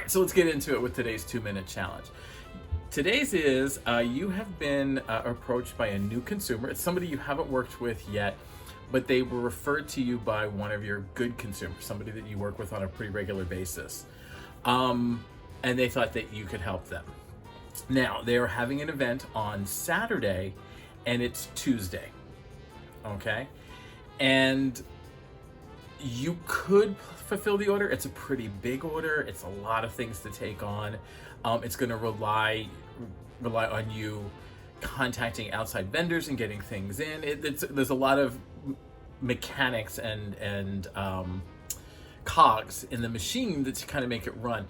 right, so let's get into it with today's 2-minute challenge. Today's is you have been approached by a new consumer. It's somebody you haven't worked with yet, but they were referred to you by one of your good consumers, somebody that you work with on a pretty regular basis. And they thought that you could help them. Now, they are having an event on Saturday, and it's Tuesday. Okay? And you could fulfill the order. It's a pretty big order. It's a lot of things to take on. It's going to rely on you contacting outside vendors and getting things in. There's a lot of mechanics and cogs in the machine that kind of make it run,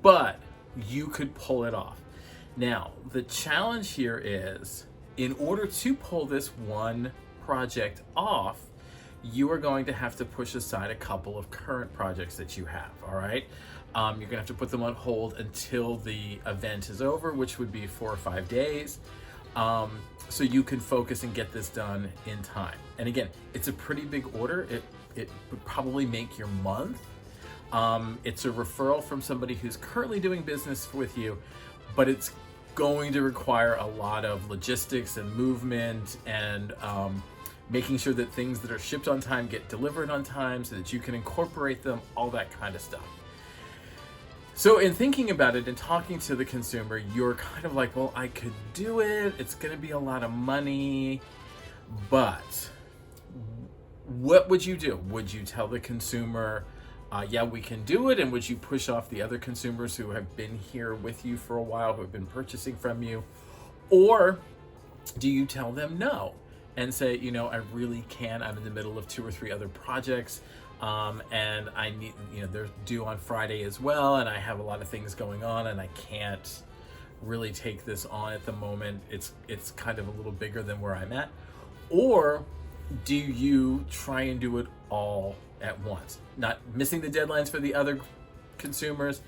but you could pull it off. Now, the challenge here is, in order to pull this one project off, you are going to have to push aside a couple of current projects that you have, all right? You're gonna have to put them on hold until the event is over, which would be 4 or 5 days, so you can focus and get this done in time. And again, it's a pretty big order. It would probably make your month. It's a referral from somebody who's currently doing business with you, but it's going to require a lot of logistics and movement and making sure that things that are shipped on time get delivered on time so that you can incorporate them, all that kind of stuff. So in thinking about it and talking to the consumer, you're kind of like, well, I could do it. It's going to be a lot of money, but what would you do? Would you tell the consumer, yeah, we can do it? And would you push off the other consumers who have been here with you for a while, who have been purchasing from you? Or do you tell them no and say, you know, I really can. I'm in the middle of 2 or 3 other projects, and I need, you know, they're due on Friday as well, and I have a lot of things going on, and I can't really take this on at the moment. It's kind of a little bigger than where I'm at. Or do you try and do it all at once, not missing the deadlines for the other consumers,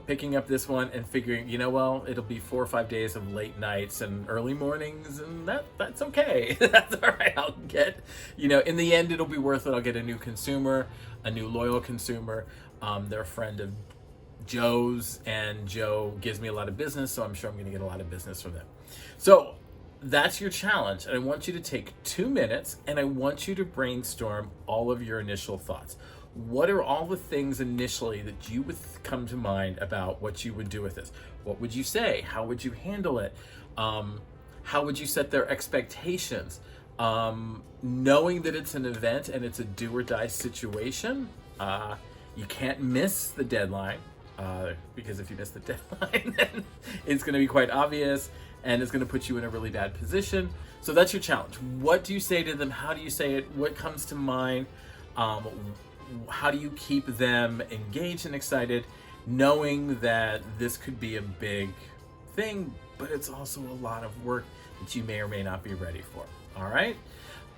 picking up this one and figuring, you know, well, it'll be 4 or 5 days of late nights and early mornings, and that's okay. That's all right. I'll get, you know, in the end, it'll be worth it. I'll get a new consumer, a new loyal consumer. They're a friend of Joe's, and Joe gives me a lot of business, so I'm sure I'm going to get a lot of business from them. So that's your challenge. And I want you to take 2 minutes, and I want you to brainstorm all of your initial thoughts. What are all the things initially that you would come to mind about what you would do with this? What would you say? How would you handle it? How would you set their expectations? Knowing that it's an event and it's a do or die situation, you can't miss the deadline, because if you miss the deadline, then it's going to be quite obvious and it's going to put you in a really bad position. So that's your challenge. What do you say to them? How do you say it? What comes to mind? How do you keep them engaged and excited, knowing that this could be a big thing, but it's also a lot of work that you may or may not be ready for? All right?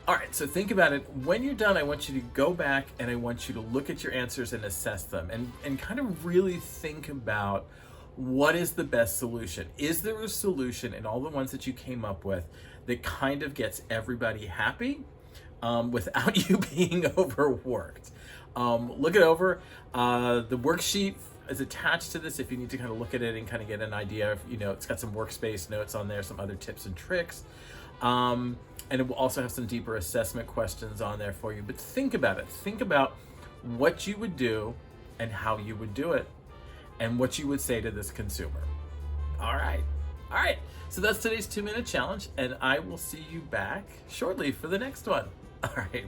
All right, so think about it. When you're done, I want you to go back and I want you to look at your answers and assess them and kind of really think about, what is the best solution? Is there a solution in all the ones that you came up with that kind of gets everybody happy without you being overworked? Look it over. The worksheet is attached to this if you need to kind of look at it and kind of get an idea of, you know, it's got some workspace notes on there, some other tips and tricks. And it will also have some deeper assessment questions on there for you. But think about it. Think about what you would do and how you would do it and what you would say to this consumer. All right. All right. So that's today's 2-minute challenge, and I will see you back shortly for the next one. All right.